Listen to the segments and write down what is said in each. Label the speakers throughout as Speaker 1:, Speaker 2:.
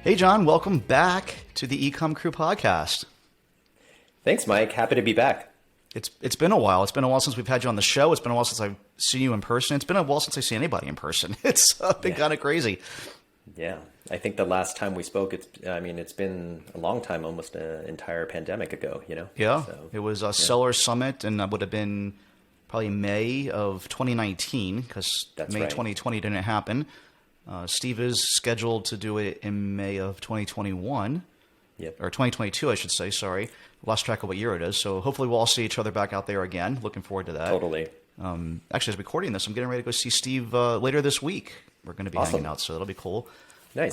Speaker 1: Hey, John, welcome back to the EcomCrew podcast.
Speaker 2: Thanks, Mike. Happy to be back.
Speaker 1: It's been a while. It's been a while since we've had you on the show. It's been a while since I've seen you in person. It's been a while since I see anybody in person. It's been kind of crazy.
Speaker 2: Yeah, I think the last time we spoke, it's been a long time, almost an entire pandemic ago,
Speaker 1: Yeah,
Speaker 2: So,
Speaker 1: it was a Seller Summit, and that would have been probably May of 2019, because
Speaker 2: That's
Speaker 1: May
Speaker 2: right.
Speaker 1: 2020 didn't happen. Steve is scheduled to do it in May of 2021.
Speaker 2: Yep.
Speaker 1: Or 2022, I should say, sorry. Lost track of what year it is. So hopefully we'll all see each other back out there again. Looking forward to that.
Speaker 2: Totally.
Speaker 1: Actually, as recording this, I'm getting ready to go see Steve later this week. We're going to be
Speaker 2: Awesome.
Speaker 1: hanging out, so that'll be cool.
Speaker 2: Nice.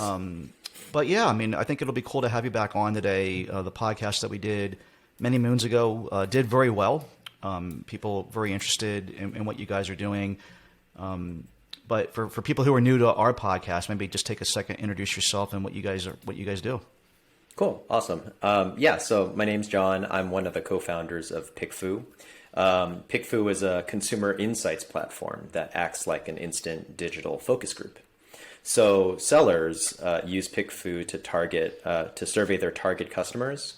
Speaker 1: But yeah, I mean, I think it'll be cool to have you back on today. The podcast that we did many moons ago did very well. People very interested in what you guys are doing. But for people who are new to our podcast, maybe just take a second, introduce yourself and what you guys do.
Speaker 2: Cool. Awesome. So my name's John. I'm one of the co-founders of PickFu. PickFu is a consumer insights platform that acts like an instant digital focus group. So sellers use PickFu to survey their target customers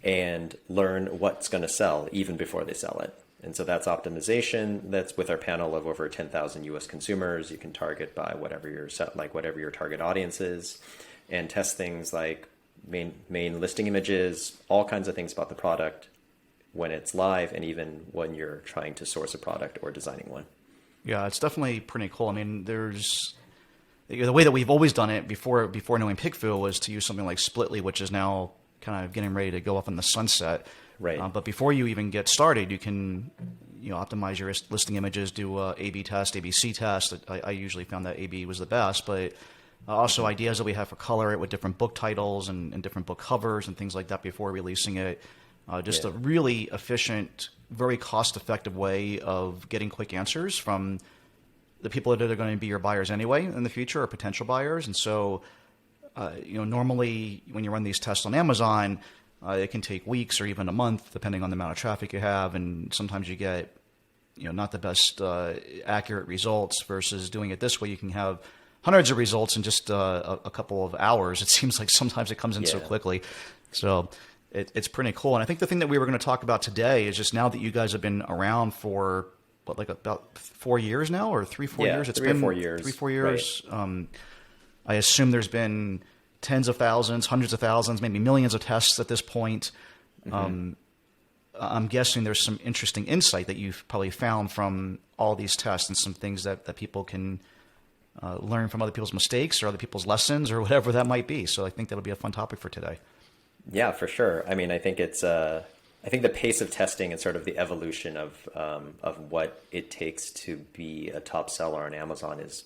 Speaker 2: and learn what's going to sell even before they sell it. And so that's optimization. That's with our panel of over 10,000 U.S. consumers. You can target by whatever your target audience is, and test things like main listing images, all kinds of things about the product when it's live, and even when you're trying to source a product or designing one.
Speaker 1: Yeah, it's definitely pretty cool. I mean, there's the way that we've always done it before knowing PickFu was to use something like Splitly, which is now kind of getting ready to go off in the sunset.
Speaker 2: Right.
Speaker 1: But before you even get started, you can optimize your listing images, do a A/B test, ABC test. I usually found that A/B was the best, but also ideas that we have for color it with different book titles and different book covers and things like that before releasing it. Just a really efficient, very cost-effective way of getting quick answers from the people that are going to be your buyers anyway in the future, or potential buyers. And so, normally when you run these tests on Amazon, it can take weeks or even a month, depending on the amount of traffic you have, and sometimes you get, not the best accurate results. Versus doing it this way, you can have hundreds of results in just a couple of hours. It seems like sometimes it comes in so quickly. So it's pretty cool. And I think the thing that we were going to talk about today is just now that you guys have been around for about 4 years now, or 3-4 years?
Speaker 2: It's been 4 years.
Speaker 1: 3-4 years.
Speaker 2: Right.
Speaker 1: I assume there's been tens of thousands, hundreds of thousands, maybe millions of tests at this point. Mm-hmm. I'm guessing there's some interesting insight that you've probably found from all these tests, and some things that people can learn from other people's mistakes or other people's lessons or whatever that might be. So I think that'll be a fun topic for today.
Speaker 2: Yeah, for sure. I mean, I think I think the pace of testing and sort of the evolution of what it takes to be a top seller on Amazon is,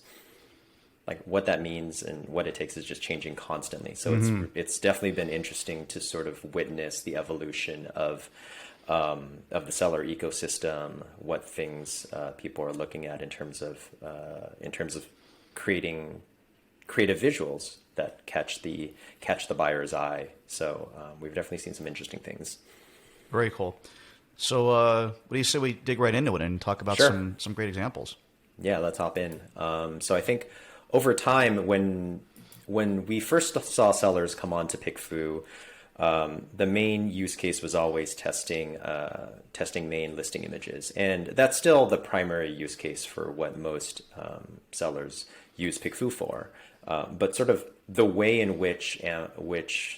Speaker 2: like, what that means and what it takes is just changing constantly. So it's definitely been interesting to sort of witness the evolution of the seller ecosystem, what things people are looking at in terms of creating creative visuals that catch the buyer's eye. So we've definitely seen some interesting things.
Speaker 1: Very cool. So what do you say we dig right into it and talk about some great examples?
Speaker 2: Yeah, let's hop in. So I think over time, when we first saw sellers come on to PickFu, the main use case was always testing main listing images. And that's still the primary use case for what most sellers use PickFu for. But sort of the way in which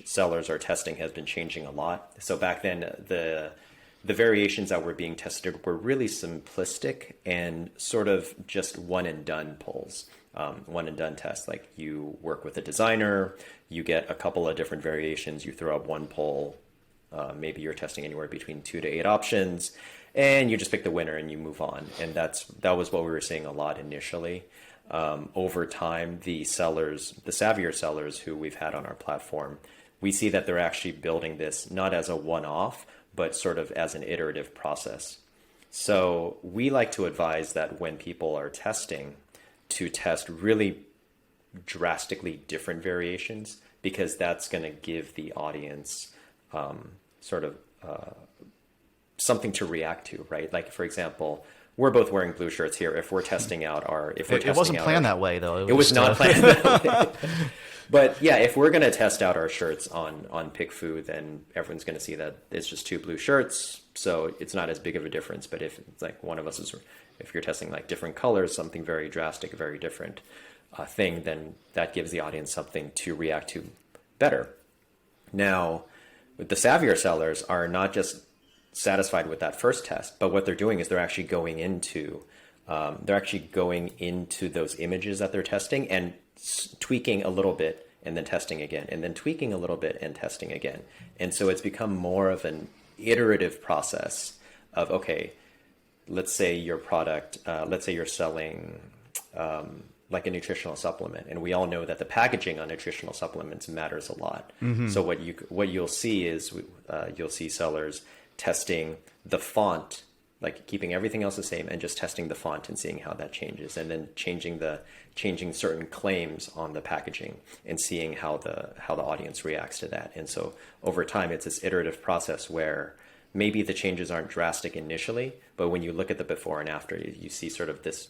Speaker 2: sellers are testing has been changing a lot. So back then, the variations that were being tested were really simplistic and sort of just one and done polls, one and done tests. Like, you work with a designer, you get a couple of different variations, you throw up one poll, maybe you're testing anywhere between 2 to 8 options, and you just pick the winner and you move on. And that was what we were seeing a lot initially. Over time, the savvier sellers who we've had on our platform, we see that they're actually building this not as a one-off, but sort of as an iterative process. So we like to advise that when people are testing, to test really drastically different variations, because that's going to give the audience something to react to, right? Like, for example, we're both wearing blue shirts here. If we're testing out
Speaker 1: it wasn't planned that way, though.
Speaker 2: It was not planned that way. But yeah, if we're going to test out our shirts on PickFu, then everyone's going to see that it's just two blue shirts. So it's not as big of a difference. But if it's like one of us is, if you're testing like different colors, something very drastic, very different thing, then that gives the audience something to react to better. Now, with the savvier sellers are not just satisfied with that first test, but what they're doing is they're actually going into those images that they're testing and tweaking a little bit and then testing again and then tweaking a little bit and testing again. And so it's become more of an iterative process of, okay, let's say your product, let's say you're selling like a nutritional supplement, and we all know that the packaging on nutritional supplements matters a lot. So what you'll see is you'll see sellers testing the font, like keeping everything else the same and just testing the font and seeing how that changes, and then changing certain claims on the packaging and seeing how the audience reacts to that. And so over time, it's this iterative process where maybe the changes aren't drastic initially, but when you look at the before and after, you see sort of this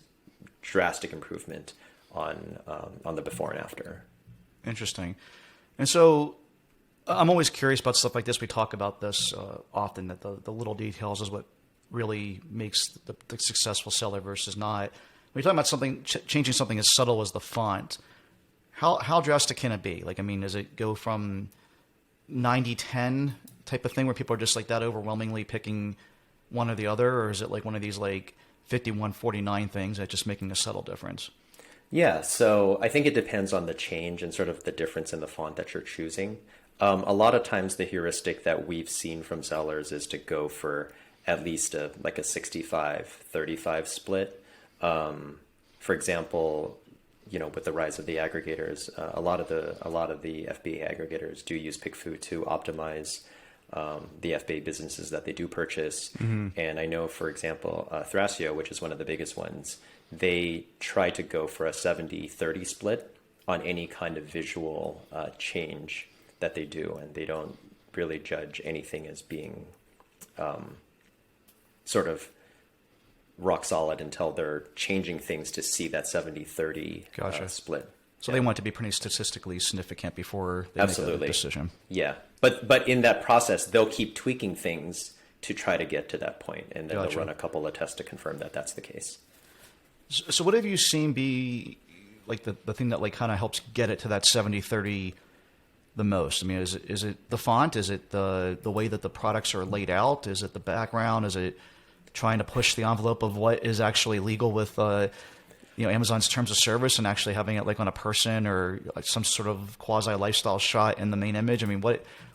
Speaker 2: drastic improvement on the before and after.
Speaker 1: Interesting. And so I'm always curious about stuff like this. We talk about this often, that the little details is what really makes the successful seller versus not. When you're talking about something, changing something as subtle as the font, how drastic can it be? Like, I mean, does it go from 90-10 type of thing where people are just like that overwhelmingly picking one or the other? Or is it like one of these like 51-49 things that's just making a subtle difference?
Speaker 2: Yeah, so I think it depends on the change and sort of the difference in the font that you're choosing. A lot of times the heuristic that we've seen from sellers is to go for at least like a 65-35 split. For example, with the rise of the aggregators, a lot of the FBA aggregators do use PickFu to optimize the FBA businesses that they do purchase. And I know, for example, Thrasio, which is one of the biggest ones, they try to go for a 70-30 split on any kind of visual change that they do, and they don't really judge anything as being sort of rock solid until they're changing things to see that 70-30 split.
Speaker 1: So they want it to be pretty statistically significant before they make a decision.
Speaker 2: Yeah, but in that process, they'll keep tweaking things to try to get to that point, and then they'll run a couple of tests to confirm that that's the case.
Speaker 1: So what have you seen be like the thing that like kind of helps get it to that 70-30 the most? I mean, is it the font? Is it the way that the products are laid out? Is it the background? Is it trying to push the envelope of what is actually legal with Amazon's terms of service and actually having it like on a person or like some sort of quasi lifestyle shot in the main image? I mean,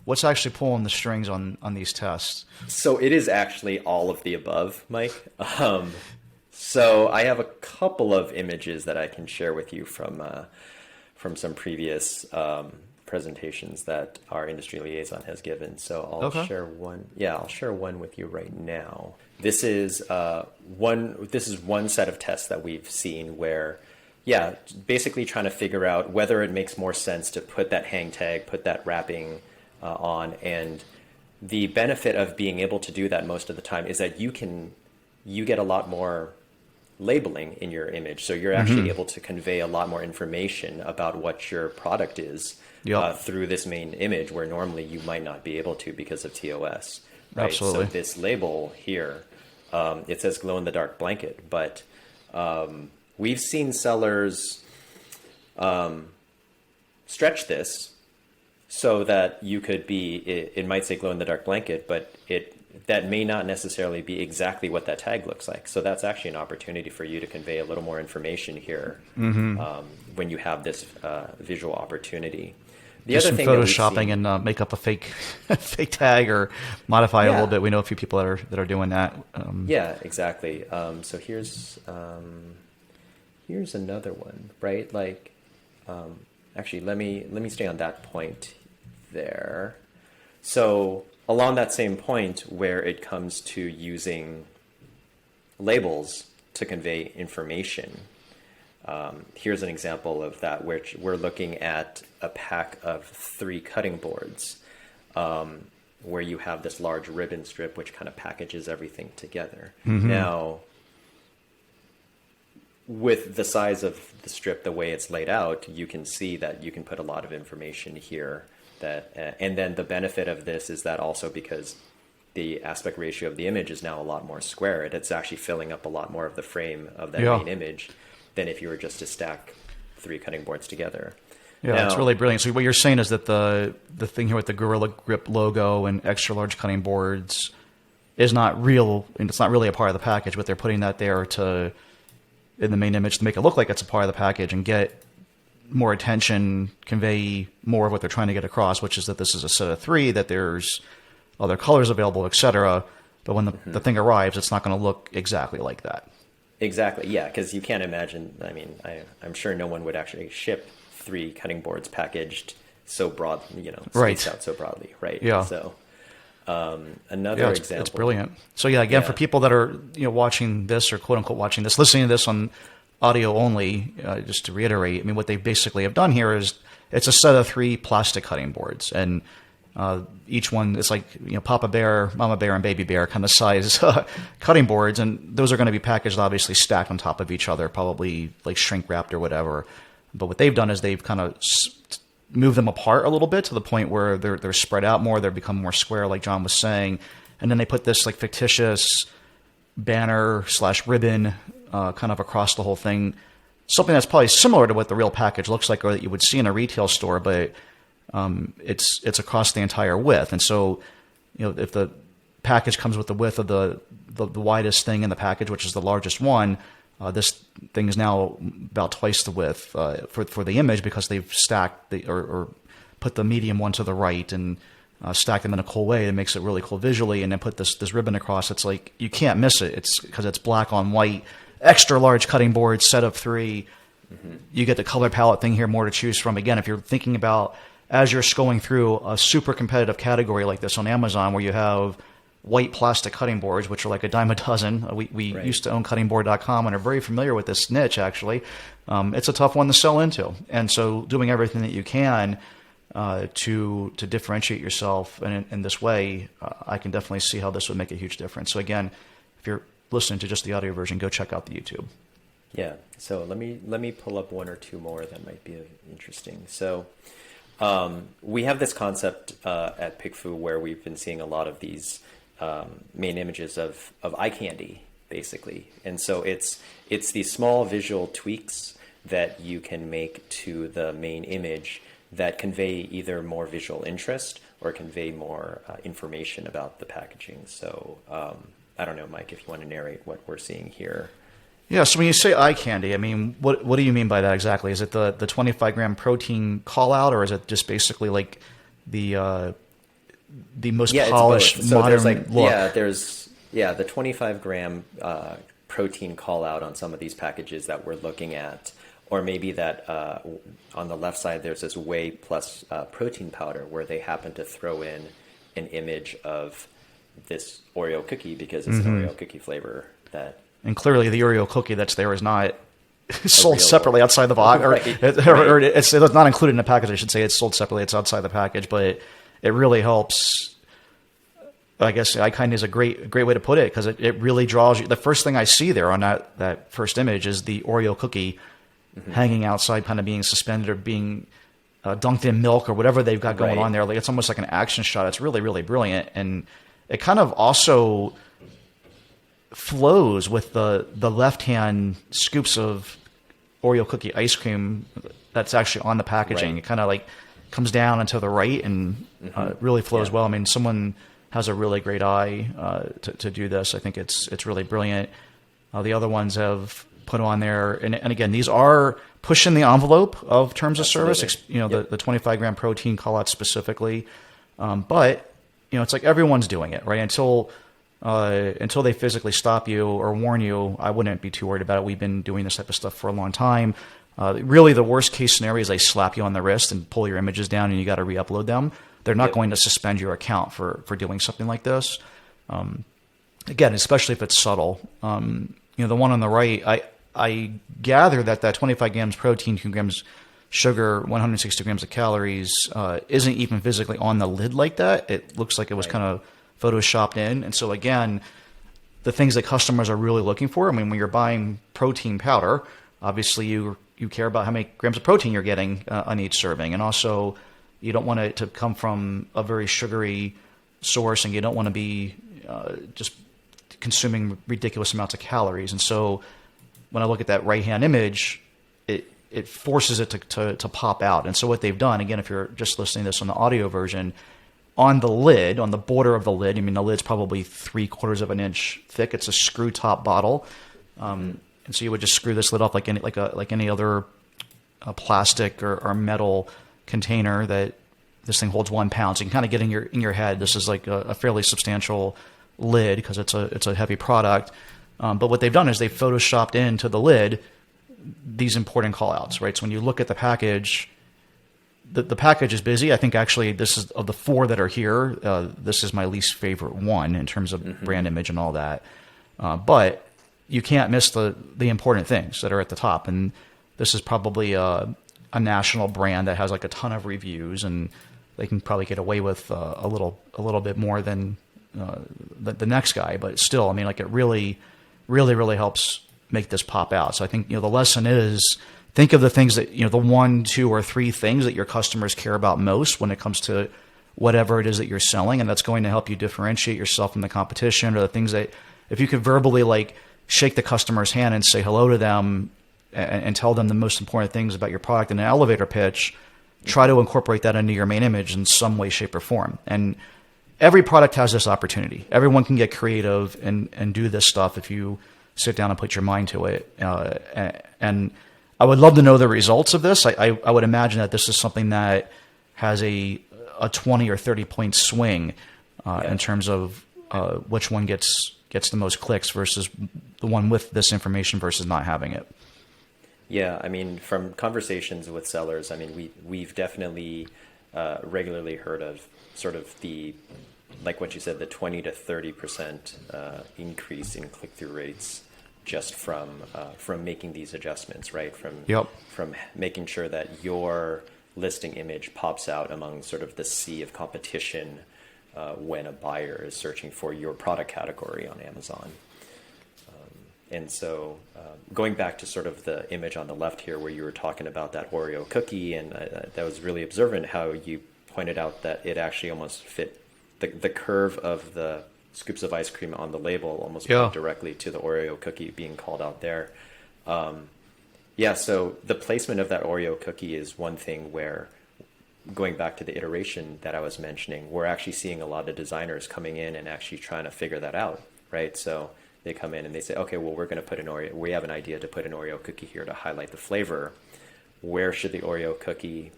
Speaker 1: what's actually pulling the strings on these tests? So
Speaker 2: it is actually all of the above, Mike. So I have a couple of images that I can share with you from some previous presentations that our industry liaison has given. So I'll share one. Yeah, I'll share one with you right now. This is one set of tests that we've seen where, basically trying to figure out whether it makes more sense to put that hang tag, put that wrapping on. And the benefit of being able to do that most of the time is that you get a lot more labeling in your image. So you're actually able to convey a lot more information about what your product is through this main image, where normally you might not be able to because of TOS. Right?
Speaker 1: Absolutely.
Speaker 2: So this label here, it says glow in the dark blanket, but we've seen sellers stretch this so that you could it might say glow in the dark blanket, but that may not necessarily be exactly what that tag looks like. So that's actually an opportunity for you to convey a little more information here when you have this visual opportunity. The other thing,
Speaker 1: photoshopping and make up a fake tag or modify it a little bit. We know a few people that are doing that.
Speaker 2: Yeah, exactly. So here's another one, right? Like, actually, let me stay on that point there. So along that same point, where it comes to using labels to convey information, here's an example of that, which we're looking at a pack of 3 cutting boards, where you have this large ribbon strip which kind of packages everything together. Now, with the size of the strip, the way it's laid out, you can see that you can put a lot of information here. And then the benefit of this is that also because the aspect ratio of the image is now a lot more square, it's actually filling up a lot more of the frame of that main image than if you were just to stack 3 cutting boards together.
Speaker 1: Yeah,
Speaker 2: now,
Speaker 1: it's really brilliant. So what you're saying is that the thing here with the Gorilla Grip logo and extra large cutting boards is not real, and it's not really a part of the package, but they're putting that there in the main image to make it look like it's a part of the package and get more attention, convey more of what they're trying to get across, which is that this is a set of 3, that there's other colors available, etc. But when the thing arrives, it's not going to look exactly like that.
Speaker 2: Exactly, yeah, because you can't imagine, I mean, I'm sure no one would actually ship 3 cutting boards packaged so broad, spaced out so broadly, right?
Speaker 1: Yeah.
Speaker 2: So another example.
Speaker 1: It's brilliant. So yeah, again, for people that are watching this or quote unquote watching this, listening to this on audio only, just to reiterate, I mean, what they basically have done here is it's a set of 3 plastic cutting boards, and each one is like Papa Bear, Mama Bear, and Baby Bear kind of size cutting boards, and those are going to be packaged obviously stacked on top of each other, probably like shrink wrapped or whatever. But what they've done is they've kind of moved them apart a little bit to the point where they're spread out more, they've become more square, like John was saying, and then they put this like fictitious banner / ribbon kind of across the whole thing, something that's probably similar to what the real package looks like or that you would see in a retail store, but it's across the entire width. And so, if the package comes with the width of the widest thing in the package, which is the largest one, this thing is now about twice the width for the image, because they've stacked or put the medium one to the right and stack them in a cool way that makes it really cool visually, and then put this ribbon across. It's like you can't miss it. It's because it's black on white, extra large cutting board, set of 3. You get the color palette thing here, more to choose from. Again, if you're thinking about as you're going through a super competitive category like this on Amazon, where you have white plastic cutting boards, which are like a dime a dozen. We used to own cuttingboard.com and are very familiar with this niche, actually. It's a tough one to sell into. And so doing everything that you can to differentiate yourself in this way, I can definitely see how this would make a huge difference. So again, if you're listening to just the audio version, go check out the YouTube.
Speaker 2: Yeah. So let me pull up 1 or 2 more that might be interesting. So we have this concept at PickFu where we've been seeing a lot of these main images of eye candy, basically. And so it's these small visual tweaks that you can make to the main image that convey either more visual interest or convey more information about the packaging. So I don't know, Mike, if you want to narrate what we're seeing here.
Speaker 1: Yeah, so when you say eye candy, I mean, what do you mean by that exactly? Is it the 25-gram protein call-out, or is it just basically like the most polished modern look?
Speaker 2: There's the 25-gram protein call-out on some of these packages that we're looking at, or maybe that on the left side there's this whey plus protein powder where they happen to throw in an image of this Oreo cookie because it's an Oreo cookie flavor that.
Speaker 1: And clearly, the Oreo cookie that's there is not sold separately outside the box, or it's not included in the package. I should say it's sold separately. It's outside the package, but it really helps. I guess eye candy is a great way to put it, because it really draws you. The first thing I see there on that first image is the Oreo cookie hanging outside, kind of being suspended or being dunked in milk or whatever they've got going on there. Like, it's almost like an action shot. It's really, really brilliant, and it kind of also flows with the left-hand scoops of Oreo cookie ice cream that's actually on the packaging. It kind of like comes down and to the right and really flows well. I mean, someone has a really great eye to do this. I think it's really brilliant. The other ones have put on there, and again, these are pushing the envelope of terms of service. The 25-gram protein call-out specifically, but it's like everyone's doing it, right? Until they physically stop you or warn you, I wouldn't be too worried about it. We've been doing this type of stuff for a long time. Really, the worst case scenario is they slap you on the wrist and pull your images down, and you got to re-upload them. They're not going to suspend your account for doing something like this. Again, especially if it's subtle. The one on the right, I gather that 25 grams protein, 2 grams sugar, 160 grams of calories isn't even physically on the lid like that. It looks like it was kind of photoshopped in. And so again, the things that customers are really looking for, I mean, when you're buying protein powder, obviously you care about how many grams of protein you're getting on each serving, and also you don't want it to come from a very sugary source, and you don't want to be just consuming ridiculous amounts of calories. And so when I look at that right-hand image, it forces it to pop out. And so what they've done, again, if you're just listening to this on the audio version, on the lid, on the border of the lid, I mean, the lid's probably 3/4 of an inch thick. It's a screw top bottle. And so you would just screw this lid off like any other plastic or metal container that this thing holds 1 pound. So you can kind of get in your head, this is like a fairly substantial lid because it's a heavy product. But what they've done is they've photoshopped into the lid these important callouts, right? So when you look at the package, the package is busy. I think actually this is, of the 4 that are here, this is my least favorite one in terms of brand image and all that. But you can't miss the important things that are at the top. And this is probably a national brand that has like a ton of reviews, and they can probably get away with a little bit more than the next guy. But still, I mean, like it really helps make this pop out. So I think, the lesson is, think of the things that, the 1, 2, or 3 things that your customers care about most when it comes to whatever it is that you're selling. And that's going to help you differentiate yourself from the competition, or the things that, if you could verbally like shake the customer's hand and say hello to them and tell them the most important things about your product in an elevator pitch, try to incorporate that into your main image in some way, shape, or form. And every product has this opportunity. Everyone can get creative and do this stuff if you sit down and put your mind to it. And I would love to know the results of this. I would imagine that this is something that has a 20 or 30 point swing in terms of which one gets the most clicks versus the one with this information versus not having it.
Speaker 2: Yeah, I mean, from conversations with sellers, I mean, we've definitely regularly heard of sort of the, like what you said, the 20 to 30% increase in click-through rates just from making these adjustments, right? From making sure that your listing image pops out among sort of the sea of competition when a buyer is searching for your product category on Amazon. And so going back to sort of the image on the left here where you were talking about that Oreo cookie, and that was really observant how you pointed out that it actually almost fit the curve of the scoops of ice cream on the label almost went directly to the Oreo cookie being called out there. So the placement of that Oreo cookie is one thing where, going back to the iteration that I was mentioning, we're actually seeing a lot of designers coming in and actually trying to figure that out, right? So they come in and they say, okay, well, we're going to put we have an idea to put an Oreo cookie here to highlight the flavor. Where should the Oreo cookie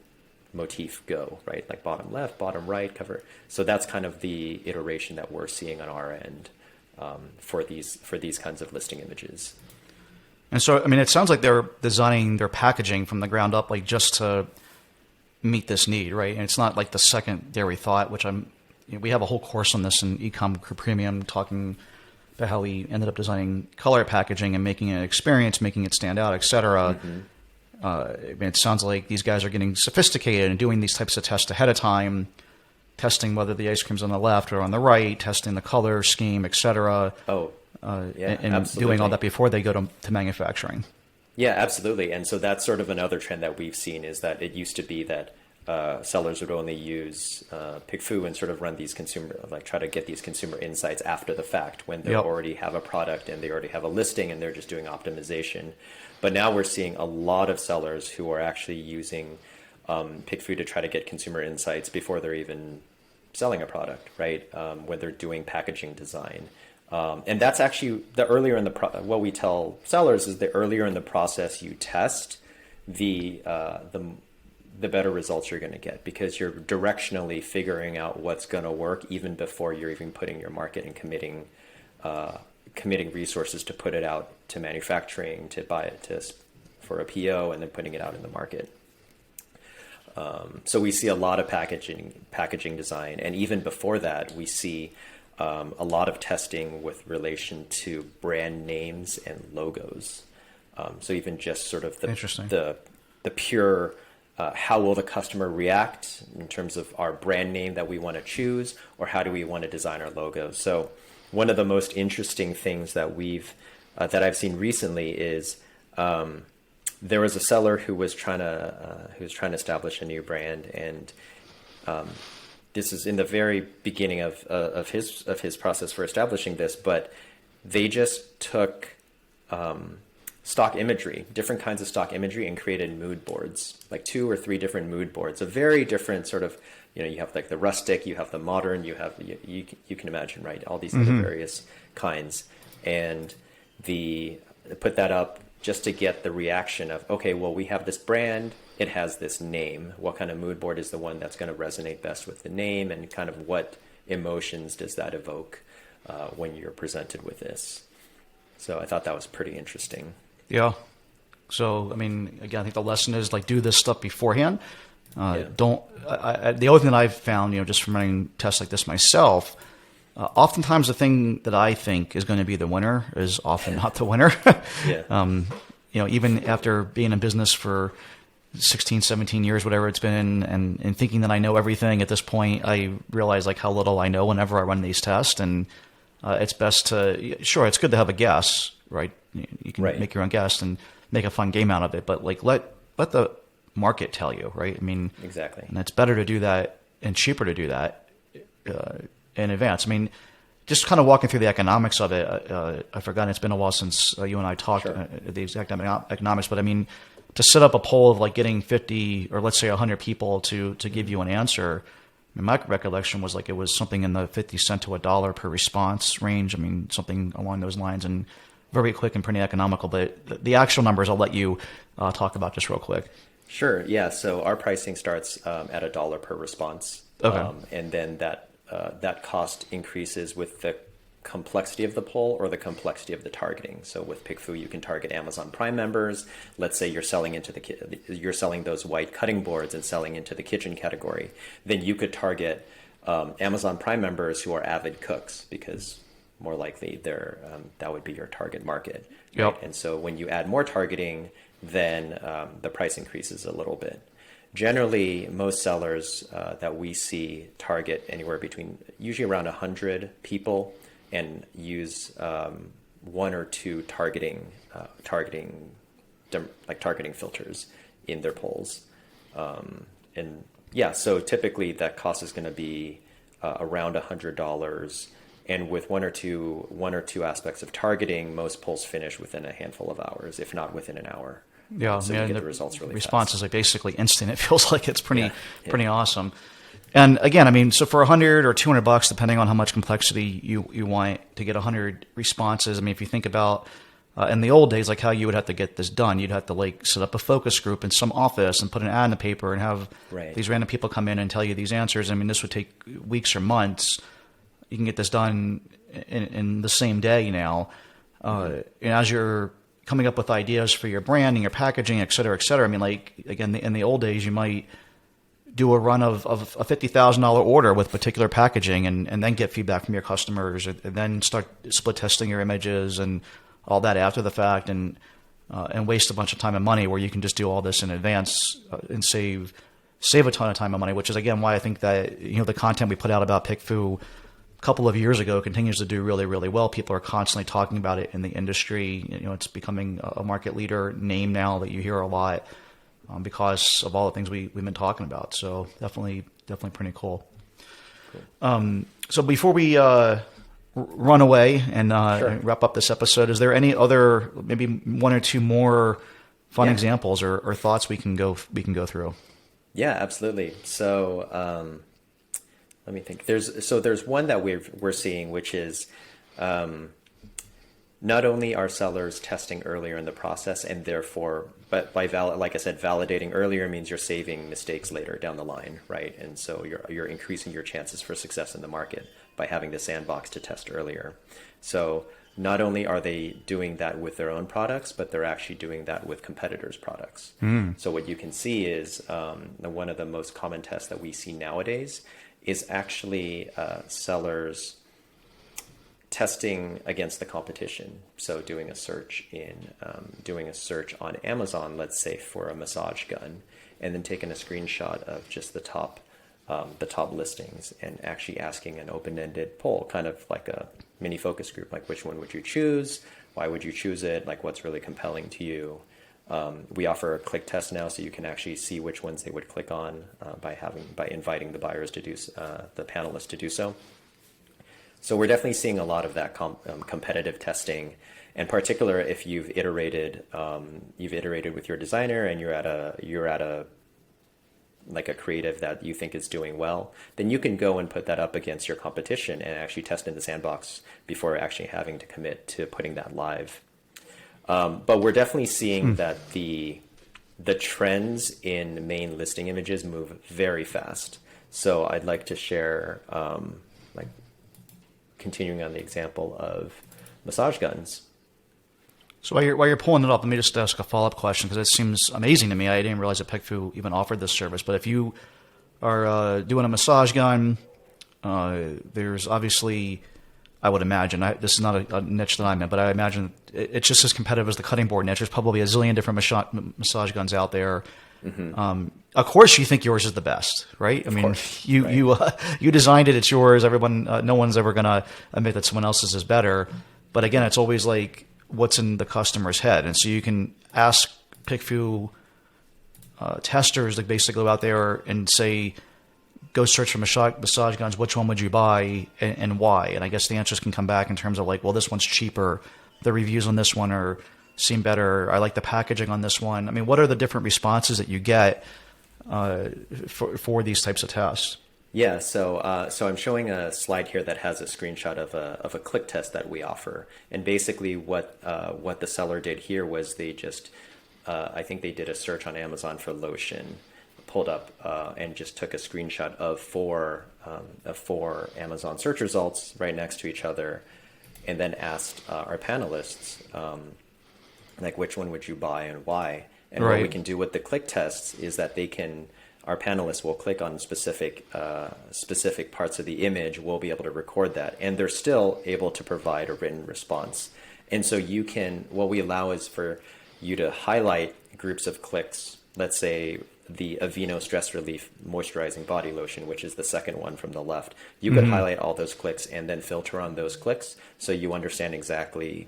Speaker 2: motif go, right? Like bottom left, bottom right, cover. So that's kind of the iteration that we're seeing on our end for these kinds of listing images.
Speaker 1: And so, I mean, it sounds like they're designing their packaging from the ground up, like just to meet this need, right? And it's not like the secondary thought, which we have a whole course on this in EcomCrew Premium, talking about how we ended up designing color packaging and making an experience, making it stand out, et cetera. I mean, it sounds like these guys are getting sophisticated and doing these types of tests ahead of time, testing whether the ice cream's on the left or on the right, testing the color scheme, et cetera. And
Speaker 2: absolutely.
Speaker 1: Doing all that before they go to manufacturing.
Speaker 2: Yeah, absolutely. And so that's sort of another trend that we've seen, is that it used to be that sellers would only use PickFu and sort of run these try to get these consumer insights after the fact, when they already have a product and they already have a listing and they're just doing optimization. But now we're seeing a lot of sellers who are actually using PickFu to try to get consumer insights before they're even selling a product, right? When they're doing packaging design. And that's actually the earlier in what we tell sellers is the earlier in the process you test, the better results you're going to get, because you're directionally figuring out what's going to work even before you're even putting your market and committing resources to put it out to manufacturing, to buy it for a PO, and then putting it out in the market. So we see a lot of packaging design, and even before that, we see a lot of testing with relation to brand names and logos. So even just sort of the pure how will the customer react in terms of our brand name that we want to choose, or how do we want to design our logo? So one of the most interesting things that I've seen recently is there was a seller who was trying to establish a new brand, and this is in the very beginning of his process for establishing this, but they just took stock imagery, different kinds of stock imagery, and created mood boards, like 2 or 3 different mood boards, a very different sort of, you have like the rustic, you have the modern, you have, you can imagine, right? All these other various kinds. And put that up just to get the reaction of, okay, well, we have this brand, it has this name. What kind of mood board is the one that's going to resonate best with the name, and kind of what emotions does that evoke when you're presented with this? So I thought that was pretty interesting.
Speaker 1: Yeah. So, I mean, again, I think the lesson is like do this stuff beforehand. The only thing that I've found, just from running tests like this myself, oftentimes the thing that I think is going to be the winner is often not the winner.
Speaker 2: Yeah.
Speaker 1: Even after being in business for 16, 17 years, whatever it's been, and thinking that I know everything at this point, I realize like how little I know whenever I run these tests. And it's best to, sure, it's good to have a guess, right? You can make your own guess and make a fun game out of it, but like let the market tell you, right? I mean,
Speaker 2: exactly.
Speaker 1: And it's better to do that and cheaper to do that in advance. I mean, just kind of walking through the economics of it. I've forgotten, it's been a while since you and I talked the exact economics, but I mean, to set up a poll of like getting 50 or let's say 100 people to give you an answer, I mean, my recollection was like it was something in the 50 cent to $1 per response range. I mean, something along those lines, and very quick and pretty economical. But the actual numbers I'll let you talk about just real quick.
Speaker 2: Sure. Yeah. So our pricing starts at $1 per response.
Speaker 1: Okay.
Speaker 2: And then that cost increases with the complexity of the poll or the complexity of the targeting. So with PickFu, you can target Amazon Prime members. Let's say you're selling those white cutting boards and selling into the kitchen category. Then you could target Amazon Prime members who are avid cooks, because more likely that would be your target market. Right?
Speaker 1: Yep.
Speaker 2: And so when you add more targeting, then the price increases a little bit. Generally, most sellers that we see target anywhere between usually around 100 people and use 1 or 2 targeting filters in their polls. And yeah, so typically that cost is going to be around $100. And with one or two aspects of targeting, most polls finish within a handful of hours, if not within an hour.
Speaker 1: Yeah,
Speaker 2: so you get the results really
Speaker 1: responses
Speaker 2: fast.
Speaker 1: are basically instant. It feels like it's pretty awesome. And again, I mean, so for $100 or $200, depending on how much complexity you want to get 100 responses. I mean, if you think about in the old days, like how you would have to get this done, you'd have to like set up a focus group in some office and put an ad in the paper and have these random people come in and tell you these answers. I mean, this would take weeks or months. You can get this done in the same day now. And as you're coming up with ideas for your brand and your packaging, et cetera, I mean, like, again, in the old days, you might do a run of a $50,000 order with particular packaging and then get feedback from your customers, and then start split testing your images and all that after the fact, and waste a bunch of time and money, where you can just do all this in advance and save a ton of time and money, which is, again, why I think that, the content we put out about PickFu couple of years ago continues to do really, really well. People are constantly talking about it in the industry. It's becoming a market leader name now that you hear a lot because of all the things we've been talking about. So definitely pretty cool. So before we run away and wrap up this episode, is there any other, maybe 1 or 2 more fun examples or thoughts we can go through?
Speaker 2: Yeah, absolutely. So let me think. There's one that we're seeing, which is not only are sellers testing earlier in the process, and therefore, but like I said, validating earlier means you're saving mistakes later down the line, right? And so you're increasing your chances for success in the market by having the sandbox to test earlier. So not only are they doing that with their own products, but they're actually doing that with competitors' products. So what you can see is one of the most common tests that we see nowadays is actually sellers testing against the competition. So doing a search on Amazon, let's say, for a massage gun, and then taking a screenshot of just the top listings, and actually asking an open-ended poll, kind of like a mini focus group, like which one would you choose? Why would you choose it? Like, what's really compelling to you? We offer a click test now, so you can actually see which ones they would click on by inviting the buyers to do the panelists to do so. So we're definitely seeing a lot of that competitive testing, in particular if you've iterated with your designer and you're at a like a creative that you think is doing well, then you can go and put that up against your competition and actually test in the sandbox before actually having to commit to putting that live. But we're definitely seeing that the trends in main listing images move very fast. So I'd like to share, like continuing on the example of massage guns.
Speaker 1: So while you're pulling it up, let me just ask a follow-up question because it seems amazing to me. I didn't realize that PickFu even offered this service. But if you are doing a massage gun, there's obviously, I would imagine, this is not a niche that I'm in, but I imagine it's just as competitive as the cutting board niche. There's probably a zillion different massage guns out there. Mm-hmm. Of course, you think yours is the best, right? I mean, you designed it; it's yours. Everyone, no one's ever going to admit that someone else's is better. But again, it's always like what's in the customer's head, and so you can ask PickFu testers to basically go out there and say, go search for massage guns. Which one would you buy and why? And I guess the answers can come back in terms of like, well, this one's cheaper. The reviews on this one seem better. I like the packaging on this one. I mean, what are the different responses that you get for these types of tests?
Speaker 2: Yeah, so I'm showing a slide here that has a screenshot of a click test that we offer, and basically what the seller did here was they just I think they did a search on Amazon for lotion, pulled up and just took a screenshot of four Amazon search results right next to each other, and then asked our panelists like which one would you buy and why. And what we can do with the click tests is that our panelists will click on specific parts of the image. We'll be able to record that, and they're still able to provide a written response. And so what we allow is for you to highlight groups of clicks. Let's say the Aveeno Stress Relief Moisturizing Body Lotion, which is the second one from the left. You could highlight all those clicks and then filter on those clicks, so you understand exactly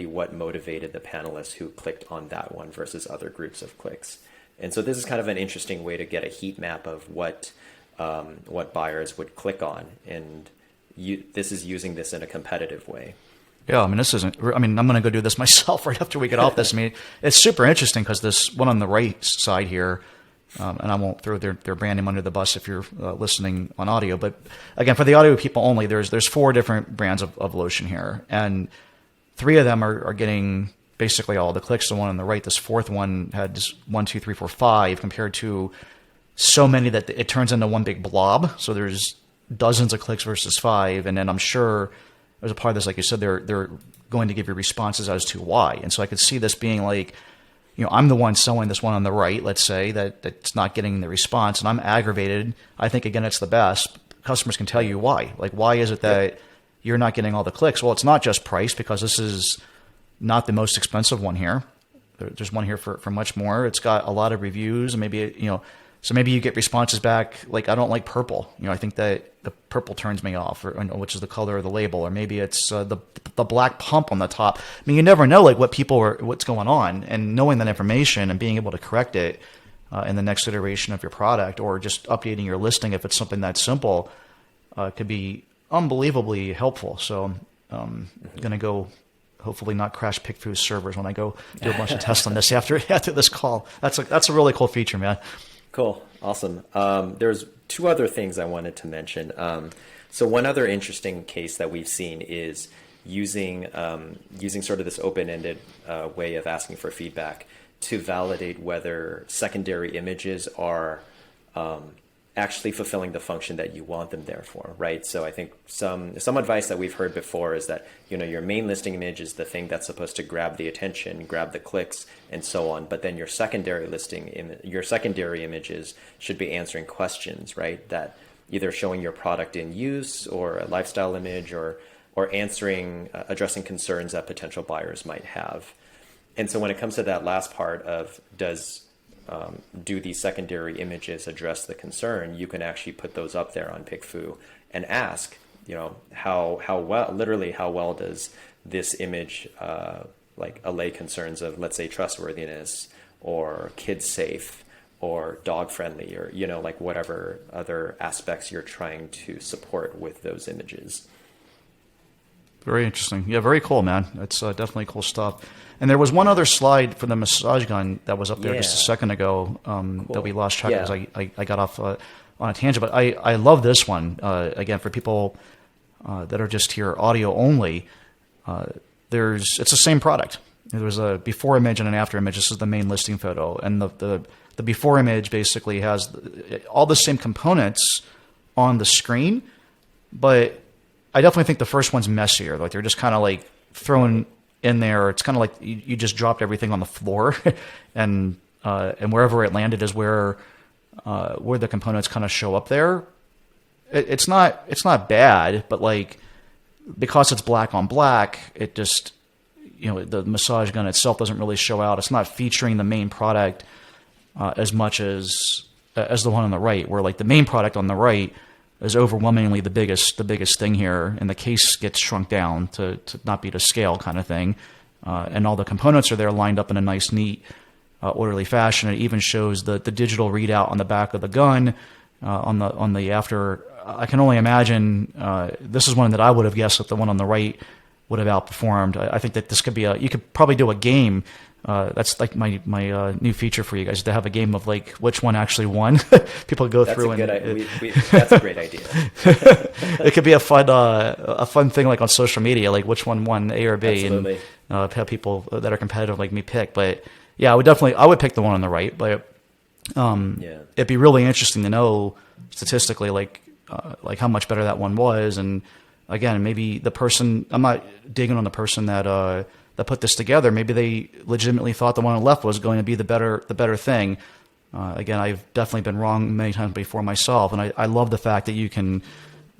Speaker 2: what motivated the panelists who clicked on that one versus other groups of clicks. And so this is kind of an interesting way to get a heat map of what buyers would click on, and this is using this in a competitive way.
Speaker 1: Yeah, I mean, I'm going to go do this myself right after we get off this. I mean, it's super interesting because this one on the right side here, and I won't throw their brand name under the bus if you're listening on audio, but again, for the audio people only, there's 4 different brands of lotion here, and 3 of them are getting basically all the clicks. The one on the right, this 4th one had just 1, 2, 3, 4, 5 compared to so many that it turns into one big blob. So there's dozens of clicks versus 5, and then I'm sure as a part of this, like you said, they're going to give you responses as to why. And so I could see this being like, I'm the one selling this one on the right, let's say, that's not getting the response, and I'm aggravated. I think, again, it's the best. Customers can tell you why. Like, why is it that you're not getting all the clicks? Well, it's not just price, because this is not the most expensive one here. There's one here for much more. It's got a lot of reviews, and maybe, so maybe you get responses back like, I don't like purple. I think that the purple turns me off, which is the color of the label, or maybe it's the black pump on the top. I mean, you never know like what's going on, and knowing that information and being able to correct it in the next iteration of your product, or just updating your listing if it's something that simple, could be unbelievably helpful. So I'm going to go hopefully not crash PickFu's servers when I go do a bunch of tests on this after this call. That's a really cool feature, man.
Speaker 2: Cool. Awesome. There's 2 other things I wanted to mention. So one other interesting case that we've seen is using sort of this open-ended way of asking for feedback to validate whether secondary images are actually fulfilling the function that you want them there for, right? So I think some advice that we've heard before is that, your main listing image is the thing that's supposed to grab the attention, grab the clicks, and so on. But then your secondary images should be answering questions, right? That either showing your product in use, or a lifestyle image, or addressing concerns that potential buyers might have. And so when it comes to that last part of do these secondary images address the concern, you can actually put those up there on PickFu and ask, how well does this image like allay concerns of, let's say, trustworthiness or kid safe or dog friendly, or, you know, like whatever other aspects you're trying to support with those images.
Speaker 1: Very interesting. Yeah, very cool, man. That's definitely cool stuff. And there was one other slide for the massage gun that was up there just a second ago that we lost track of because I got off on a tangent. But I love this one. Again, for people that are just here audio only, it's the same product. There was a before image and an after image. This is the main listing photo. And the before image basically has all the same components on the screen, but I definitely think the first one's messier. Like they're just kind of like thrown in there. It's kind of like you just dropped everything on the floor, and wherever it landed is where the components kind of show up there. It's not bad, but like because it's black on black, it just, you know, the massage gun itself doesn't really show out. It's not featuring the main product as much as the one on the right, where like the main product on the right is overwhelmingly the biggest thing here, and the case gets shrunk down to not be to scale kind of thing, and all the components are there lined up in a nice, neat, orderly fashion. It even shows the digital readout on the back of the gun on the after. I can only imagine this is one that I would have guessed that the one on the right would have outperformed. I think that this could be you could probably do a game. That's like my new feature for you guys, to have a game of like which one actually won. People go through
Speaker 2: that's a great idea.
Speaker 1: It could be a fun thing like on social media, like which one won, A or B.
Speaker 2: Absolutely.
Speaker 1: And have people that are competitive like me pick. But yeah, I would pick the one on the right. But it'd be really interesting to know statistically like how much better that one was. And again, maybe the person, I'm not digging on the person that put this together. Maybe they legitimately thought the one on the left was going to be the better thing. Again, I've definitely been wrong many times before myself, and I love the fact that you can,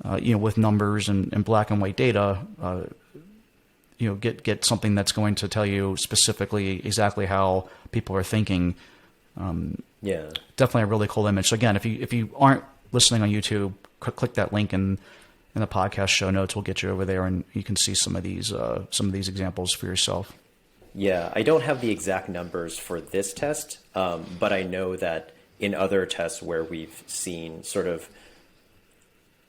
Speaker 1: with numbers and black and white data, get something that's going to tell you specifically exactly how people are thinking. Definitely a really cool image. So again, if you aren't listening on YouTube, click that link in the podcast show notes. We'll get you over there, and you can see some of these examples for yourself.
Speaker 2: Yeah, I don't have the exact numbers for this test, but I know that in other tests where we've seen sort of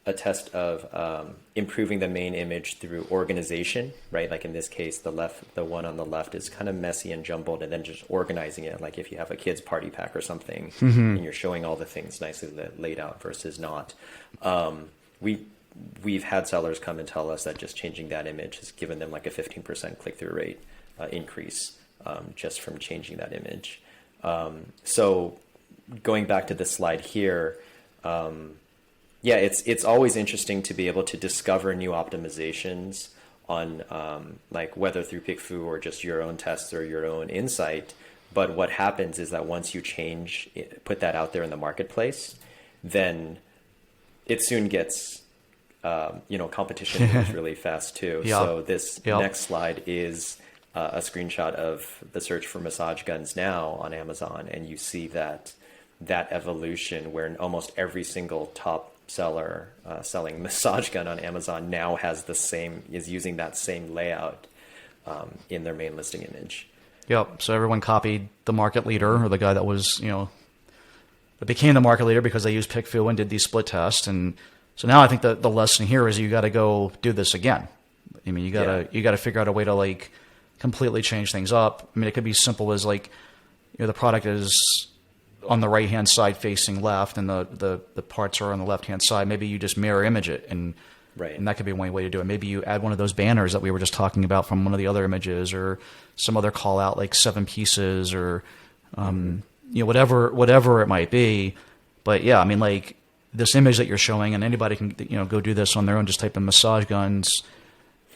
Speaker 2: a test of improving the main image through organization, right? Like in this case, the one on the left is kind of messy and jumbled, and then just organizing it. Like if you have a kid's party pack or something, and you're showing all the things nicely laid out versus not. We've had sellers come and tell us that just changing that image has given them like a 15% click-through rate increase just from changing that image. So going back to this slide here, it's always interesting to be able to discover new optimizations on like whether through PickFu or just your own tests or your own insight. But what happens is that once you put that out there in the marketplace, then it soon gets competition moves really fast too.
Speaker 1: Yeah.
Speaker 2: So this next slide is a screenshot of the search for massage guns now on Amazon, and you see that evolution where almost every single top seller selling massage gun on Amazon now is using that same layout in their main listing image.
Speaker 1: Yep. So everyone copied the market leader, or the guy that was that became the market leader because they used PickFu and did these split tests. And so now I think the lesson here is you got to go do this again. I mean, you got to figure out a way to like completely change things up. I mean, it could be simple as like, the product is on the right-hand side facing left, and the parts are on the left-hand side. Maybe you just mirror image it, and that could be one way to do it. Maybe you add one of those banners that we were just talking about from one of the other images, or some other call out like 7 pieces, or whatever it might be. But yeah, I mean, like this image that you're showing, and anybody can go do this on their own. Just type in massage guns.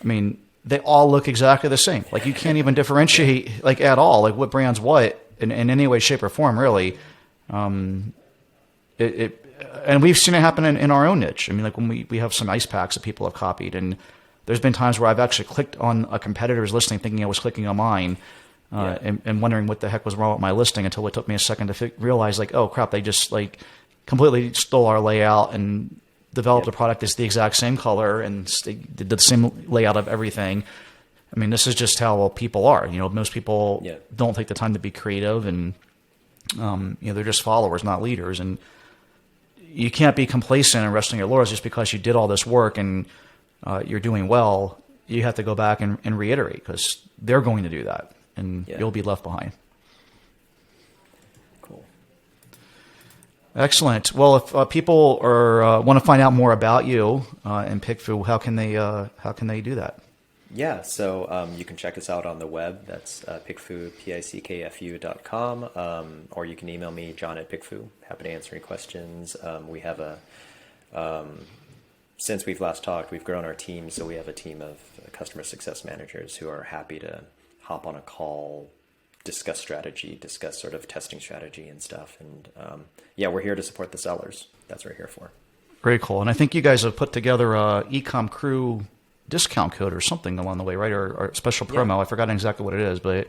Speaker 1: I mean, they all look exactly the same. Like you can't even differentiate like at all, like what brand's what in any way, shape, or form, really. And we've seen it happen in our own niche. I mean, like when we have some ice packs that people have copied, and there's been times where I've actually clicked on a competitor's listing thinking I was clicking on mine, and wondering what the heck was wrong with my listing, until it took me a second to realize like, oh crap, they just like completely stole our layout and developed a product that's the exact same color, and they did the same layout of everything. I mean, this is just how people are. Most people
Speaker 2: Yeah.
Speaker 1: don't take the time to be creative, and they're just followers, not leaders. And you can't be complacent and resting your laurels just because you did all this work and you're doing well. You have to go back and reiterate, because they're going to do that, and you'll be left behind.
Speaker 2: Cool.
Speaker 1: Excellent. Well, if people want to find out more about you and PickFu, how can they do that?
Speaker 2: Yeah, so you can check us out on the web. That's PickFu, PickFu.com, or you can email me, John@PickFu. Happy to answer any questions. We have since we've last talked, we've grown our team, so we have a team of customer success managers who are happy to hop on a call, discuss strategy, discuss sort of testing strategy and stuff. And we're here to support the sellers. That's what we're here for.
Speaker 1: Very cool. And I think you guys have put together a EcomCrew discount code or something along the way, right? Or special promo.
Speaker 2: Yeah.
Speaker 1: I forgot exactly what it is, but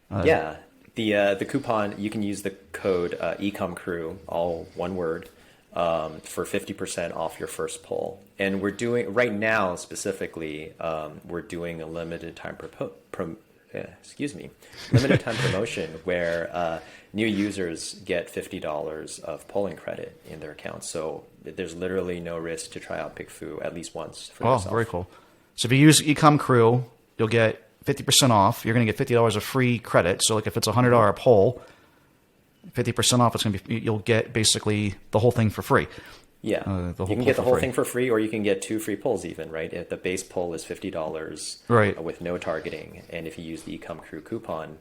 Speaker 2: the coupon, you can use the code EcomCrew, all one word, for 50% off your first pull. And we're doing right now specifically, we're doing a limited time promotion where new users get $50 of polling credit in their account. So there's literally no risk to try out PickFu at least once for yourself.
Speaker 1: Oh, very cool. So if you use EcomCrew, you'll get 50% off. You're going to get $50 of free credit. So like if it's a $100 poll, 50% off, you'll get basically the whole thing for free.
Speaker 2: Yeah, you can get the whole thing for free, or you can get 2 free polls even, right? If the base poll is $50 with no targeting, and if you use the EcomCrew coupon,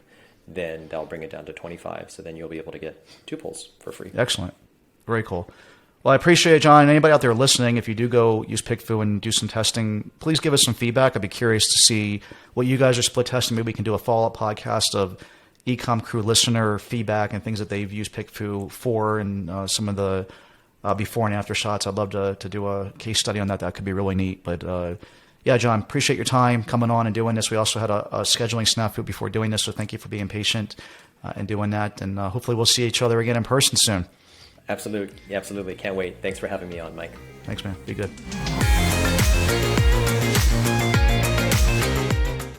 Speaker 2: then they'll bring it down to $25. So then you'll be able to get 2 polls for free.
Speaker 1: Excellent. Very cool. Well, I appreciate it, John. Anybody out there listening, if you do go use PickFu and do some testing, please give us some feedback. I'd be curious to see what you guys are split testing. Maybe we can do a follow-up podcast of EcomCrew listener feedback and things that they've used PickFu for, and some of the before and after shots. I'd love to do a case study on that. That could be really neat. But John, appreciate your time coming on and doing this. We also had a scheduling snafu before doing this, so thank you for being patient and doing that. And hopefully we'll see each other again in person soon.
Speaker 2: Absolutely. Can't wait. Thanks for having me on, Mike.
Speaker 1: Thanks, man. Be good.